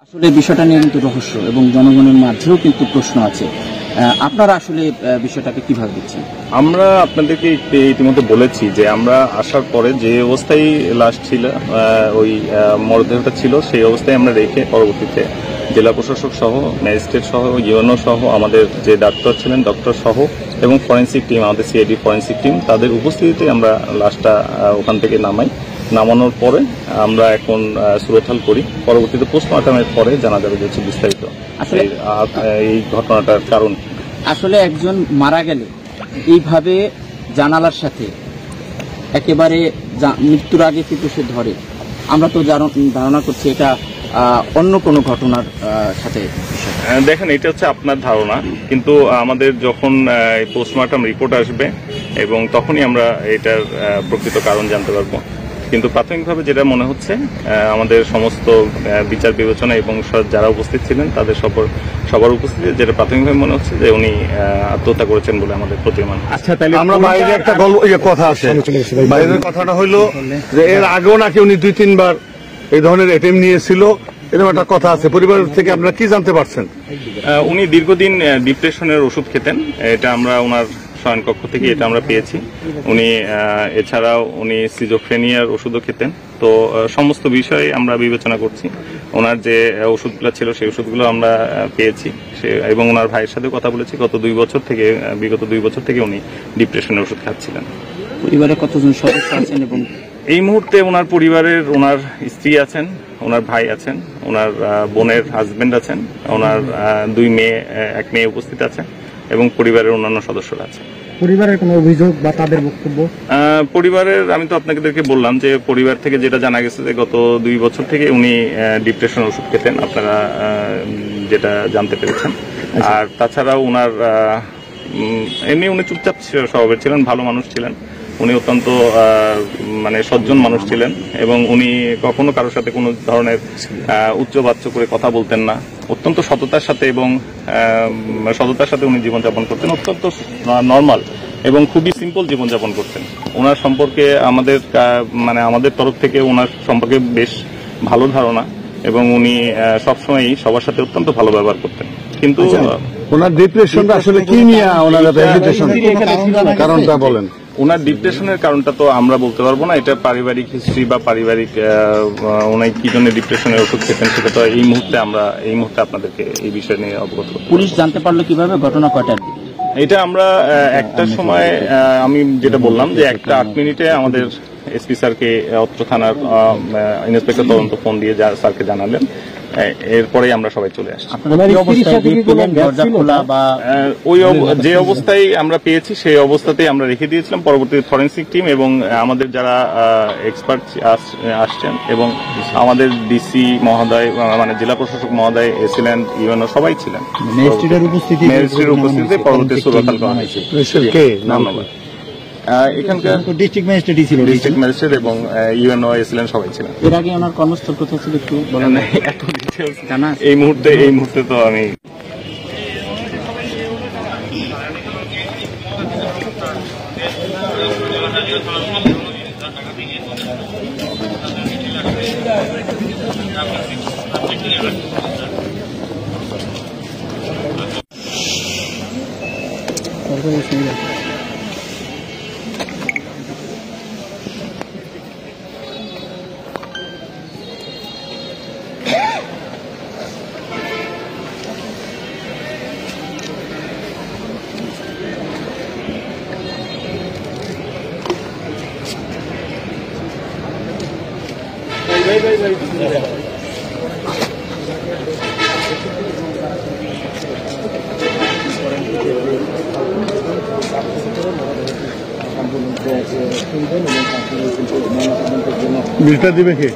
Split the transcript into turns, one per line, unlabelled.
আসলে বিষয়টা নিয়ে কিন্তু রহস্য এবং জনগণের মাঝেও কিন্তু প্রশ্ন আছে। আপনারা আসলে বিষয়টাকে কিভাবে দেখছেন?
আমরা আপনাদেরকে ইতিমধ্যে বলেছি যে আমরা আসার পরে যে অবস্থায় লাশ ছিল, ওই মরদেহটা ছিল, সেই অবস্থায় আমরা রেখে পরবর্তীতে জেলা প্রশাসক সহ, ম্যাজিস্ট্রেট সহ, ইউএনও সহ, আমাদের যে ডাক্তার ছিলেন ডক্টর সহ এবং ফরেন্সিক টিম, আমাদের সিআইডি ফরেন্সিক টিম, তাদের উপস্থিতিতে আমরা লাশটা ওখান থেকে নামানোর পরে আমরা এখন সুরতহাল করি। পরবর্তীতে পোস্টমর্টমের পরে জানা যাবে যে বিস্তারিত এই ঘটনাটার কারণ।
আসলে একজন মারা গেলে এইভাবে জানালার সাথে একেবারে মৃত্যুর আগে কিন্তু সে ধরে, আমরা তো ধারণা করছি এটা অন্য কোনো ঘটনার সাথে।
দেখেন, এটা হচ্ছে আপনার ধারণা, কিন্তু আমাদের যখন পোস্টমর্টম রিপোর্ট আসবে এবং তখনই আমরা এটার প্রকৃত কারণ জানতে পারবো। কিন্তু প্রাথমিকভাবে যেটা মনে হচ্ছে, আমাদের সমস্ত বিচার বিবেচনা এবং যারা উপস্থিত ছিলেন তাদের সবার উপস্থিতিতে যেটা প্রাথমিকভাবে মনে হচ্ছে যে উনি আত্মহত্যা করেছেন বলে আমাদের প্রতীয়মান।
আচ্ছা, তাহলে আমরা বাইরে একটা কথা আছে, বাইরের কথাটা হইলো যে এর আগেও নাকি উনি 2-3 বার এই ধরনের অ্যাটেম্প নিয়েছিল, এরকম একটা কথা আছে। পরিবার থেকে আপনারা কি জানতে পারছেন?
উনি দীর্ঘদিন ডিপ্রেশনের ওষুধ খেতেন, এটা আমরা ওনার শয়নকক্ষ থেকে এটা আমরা পেয়েছি। উনি এছাড়াও উনি সিজোফ্রেনিয়ার ওষুধও খেতেন। তো সমস্ত বিষয়ে আমরা বিবেচনা করছি। ওনার যে ওষুধগুলো ছিল সেই ওষুধগুলো আমরা পেয়েছি, এবং ওনার ভাইয়ের সাথে কথা বলেছি। বিগত 2 বছর থেকে উনি ডিপ্রেশনের ওষুধ খাচ্ছিলেন।
পরিবারে কতজন সদস্য আছেন? এবং
এই মুহূর্তে ওনার পরিবারের ওনার স্ত্রী আছেন, ওনার ভাই আছেন, ওনার বোনের হাজবেন্ড আছেন, ওনার 2 মেয়ে, 1 মেয়ে উপস্থিত আছে এবং পরিবারের অন্যান্য সদস্যরা আছে।
পরিবারের কোনো অভিযোগ বা তাদের বক্তব্য?
পরিবারের, আমি তো আপনাদেরকে বললাম যে পরিবার থেকে যেটা জানা গেছে যে গত 2 বছর থেকে উনি ডিপ্রেশন ওষুধ খেতেন, আপনারা যেটা জানতে পেরেছেন। আর তাছাড়াও ওনার এমনি উনি চুপচাপ স্বভাবের ছিলেন, ভালো মানুষ ছিলেন। উনি অত্যন্ত সজ্জন মানুষ ছিলেন এবং উনি কখনো কারোর সাথে কোনো ধরনের উচ্চবাচ্য করে কথা বলতেন না। অত্যন্ত সততার সাথে উনি জীবনযাপন করতেন, অত্যন্ত নর্মাল এবং খুবই সিম্পল জীবনযাপন করতেন। ওনার সম্পর্কে আমাদের তরফ থেকে ওনার সম্পর্কে বেশ ভালো ধারণা এবং উনি সবসময়ই সবার সাথে অত্যন্ত ভালো ব্যবহার করতেন। কিন্তু
ওনার ডিপ্রেশনটা আসলে কি নিয়ে কারণটা বলেন?
ওনার ডিপ্রেশনের কারণটা তো আমরা বলতে পারবো না, এটা পারিবারিক হিস্ট্রি বা পারিবারিক উনি কি জন্য ডিপ্রেশনের ওষুধ খেতেন সেটা তো এই মুহূর্তে আপনাদেরকে এই বিষয় নিয়ে অবগত করতে।
পুলিশ জানতে পারলো কিভাবে? ঘটনা কয়টার দিকে?
এটা আমরা একটার সময়, আমি যেটা বললাম যে 1:08 আমাদের এসপি স্যারকে অত্র থানার ইন্সপেক্টর তদন্ত ফোন দিয়ে স্যারকে জানালেন। এরপরেই আমরা সবাই চলে আসছি। যে অবস্থায় আমরা পেয়েছি সেই অবস্থাতেই আমরা রেখে দিয়েছিলাম। পরবর্তীতে ফরেন্সিক টিম এবং আমাদের যারা এক্সপার্ট আসছেন এবং আমাদের ডিসি মহোদয়, জেলা প্রশাসক মহোদয় এসেছিলেন, ইউএনও সবাই ছিলেন। ম্যাজিস্ট্রেটের উপস্থিতিতে পরবর্তী সুরতহাল করা হয়েছে। ধন্যবাদ। এখানকার ডিস্ট্রিক্ট ম্যাজিস্ট্রেট এবং ইউএনও এসেছিলেন, সবাই ছিলেন।
এর আগে ওনার কর্মস্থল কোথায় ছিল একটু বলেন?
এত ডিটেইলস জানা এই মুহূর্তে তো আমি
বিলটা দিবে কে?